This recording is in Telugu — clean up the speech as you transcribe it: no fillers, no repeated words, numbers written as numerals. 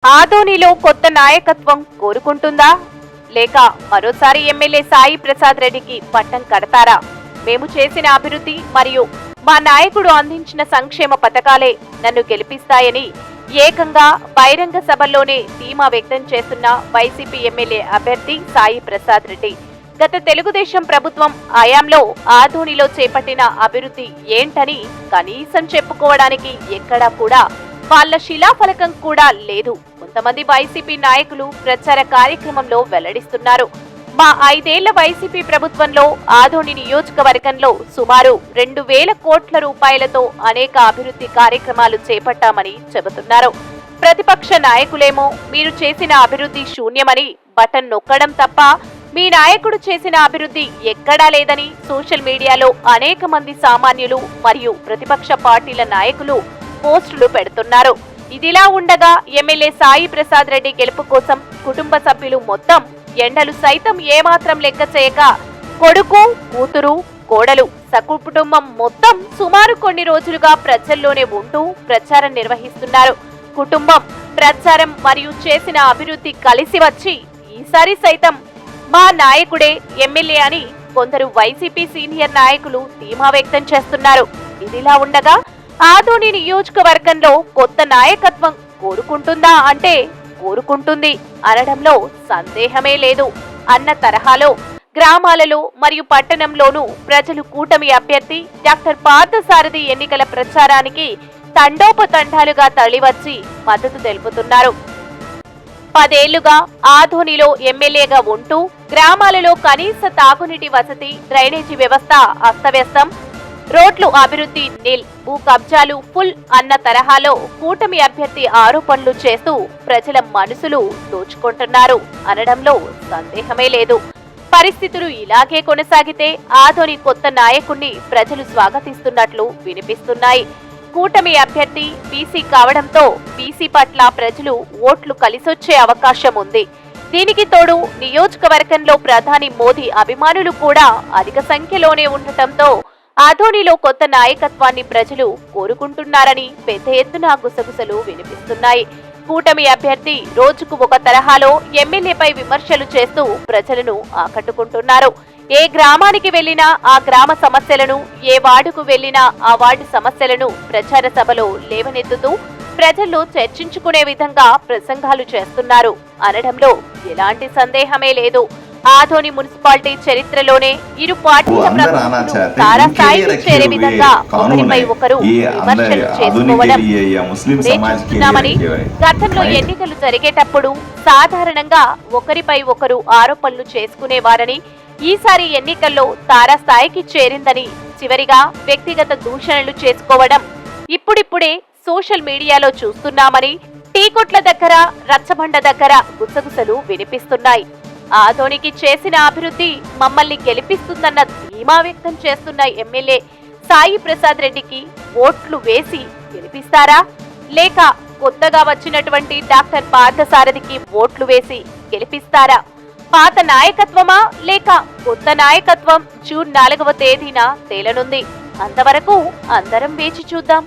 ఆదోనిలో కొత్త నాయకత్వం కోరుకుంటుందా లేక మరోసారి ఎమ్మెల్యే సాయి ప్రసాద్ రెడ్డికి పట్టం కడతారా? మేము చేసిన అభివృద్ధి మరియు మా నాయకుడు అందించిన సంక్షేమ పథకాలే నన్ను గెలిపిస్తాయని ఏకంగా బహిరంగ సభల్లోనే ధీమా వ్యక్తం చేస్తున్న వైసీపీ ఎమ్మెల్యే అభ్యర్థి సాయి ప్రసాద్ రెడ్డి గత తెలుగుదేశం ప్రభుత్వం హయాంలో ఆదోనిలో చేపట్టిన అభివృద్ధి ఏంటని కనీసం చెప్పుకోవడానికి ఎక్కడా కూడా వాళ్ళ శిలాఫలకం కూడా లేదు. కొంతమంది వైసీపీ నాయకులు ప్రచార కార్యక్రమంలో వెల్లడిస్తున్నారు. మా 5 ఏళ్ల వైసీపీ ప్రభుత్వంలో ఆదోని నియోజకవర్గంలో సుమారు 2,000 కోట్ల రూపాయలతో అనేక అభివృద్ధి కార్యక్రమాలు చేపట్టామని చెబుతున్నారు. ప్రతిపక్ష నాయకులేమో మీరు చేసిన అభివృద్ధి శూన్యమని బటన్ నొక్కడం తప్ప మీ నాయకుడు చేసిన అభివృద్ధి ఎక్కడా లేదని సోషల్ మీడియాలో అనేక మంది సామాన్యులు మరియు ప్రతిపక్ష పార్టీల నాయకులు పోస్టులు పెడుతున్నారు. ఇదిలా ఉండగా ఎమ్మెల్యే సాయి ప్రసాద్ రెడ్డి గెలుపు కోసం కుటుంబ సభ్యులు మొత్తం ఎండలు సైతం ఏమాత్రం లెక్క చేయక కొడుకు, కూతురు, కోడలు సకుటుంబం మొత్తం సుమారు కొన్ని రోజులుగా ప్రజల్లోనే ఉంటూ ప్రచారం నిర్వహిస్తున్నారు. కుటుంబం, ప్రచారం మరియు చేసిన అభివృద్ధి కలిసి వచ్చి ఈసారి సైతం మా నాయకుడే ఎమ్మెల్యే అని కొందరు వైసీపీ సీనియర్ నాయకులు ధీమా వ్యక్తం చేస్తున్నారు. ఇదిలా ఉండగా ఆదోని నియోజకవర్గంలో కొత్త నాయకత్వం కోరుకుంటుందా అంటే కోరుకుంటుంది అనడంలో సందేహమే లేదు అన్న తరహాలో గ్రామాలలో మరియు పట్టణంలోనూ ప్రజలు కూటమి అభ్యర్థి డాక్టర్ పార్థసారథి ఎన్నికల ప్రచారానికి తండోపతండాలుగా తరలివచ్చి మద్దతు తెలుపుతున్నారు. 10 ఏళ్లుగా ఆదోనిలో ఎమ్మెల్యేగా ఉంటూ గ్రామాలలో కనీస తాగునీటి వసతి, డ్రైనేజీ వ్యవస్థ అస్తవ్యస్తం, రోడ్లు అభివృద్ధి నిల్, భూ కబ్జాలు ఫుల్ అన్న తరహాలో కూటమి అభ్యర్థి ఆరోపణలు చేస్తూ ప్రజల మనసులు దోచుకుంటున్నారు అనడంలో సందేహమే లేదు. పరిస్థితులు ఇలాగే కొనసాగితే ఆదోని కొత్త నాయకుణ్ణి ప్రజలు స్వాగతిస్తున్నట్లు వినిపిస్తున్నాయి. కూటమి అభ్యర్థి బీసీ కావడంతో బీసీ పట్ల ప్రజలు ఓట్లు కలిసొచ్చే అవకాశం ఉంది. దీనికి తోడు నియోజకవర్గంలో ప్రధాని మోదీ అభిమానులు కూడా అధిక సంఖ్యలోనే ఉండటంతో ఆదోనిలో కొత్త నాయకత్వాన్ని ప్రజలు కోరుకుంటున్నారని పెద్ద ఎత్తున గుసగుసలు వినిపిస్తున్నాయి. కూటమి అభ్యర్థి రోజుకు ఒక తరహాలో ఎమ్మెల్యేపై విమర్శలు చేస్తూ ప్రజలను ఆకట్టుకుంటున్నారు. ఏ గ్రామానికి వెళ్లినా ఆ గ్రామ సమస్యలను, ఏ వార్డుకు వెళ్లినా ఆ వార్డు సమస్యలను ప్రచార సభలో లేవనెత్తుతూ ప్రజల్లో చర్చించుకునే విధంగా ప్రసంగాలు చేస్తున్నారు అనడంలో ఎలాంటి సందేహమే లేదు. ఆదోని మున్సిపాలిటీ చరిత్రలోనే ఇరు పార్టీల ప్రముఖులు తారాస్థాయికి చేరే విధంగా ఒకరిపై ఒకరు విమర్శలు చేసుకోవడం చూస్తున్నామని, గతంలో ఎన్నికలు జరిగేటప్పుడు సాధారణంగా ఒకరిపై ఒకరు ఆరోపణలు చేసుకునేవారని, ఈసారి ఎన్నికల్లో తారాస్థాయికి చేరిందని, చివరిగా వ్యక్తిగత దూషణలు చేసుకోవడం ఇప్పుడిప్పుడే సోషల్ మీడియాలో చూస్తున్నామని టీకొట్ల దగ్గర, రచ్చబండ దగ్గర గుసగుసలు వినిపిస్తున్నాయి. ఆదోనికి చేసిన అభివృద్ధి మమ్మల్ని గెలిపిస్తుందన్న ధీమా వ్యక్తం చేస్తున్న ఎమ్మెల్యే సాయి ప్రసాద్ రెడ్డికి ఓట్లు వేసి గెలిపిస్తారా లేక కొత్తగా వచ్చినటువంటి డాక్టర్ పార్థసారథికి ఓట్లు వేసి గెలిపిస్తారా? పాత నాయకత్వమా లేక కొత్త నాయకత్వం జూన్ 4వ తేదీన తేలనుంది. అంతవరకు అందరం వేచి చూద్దాం.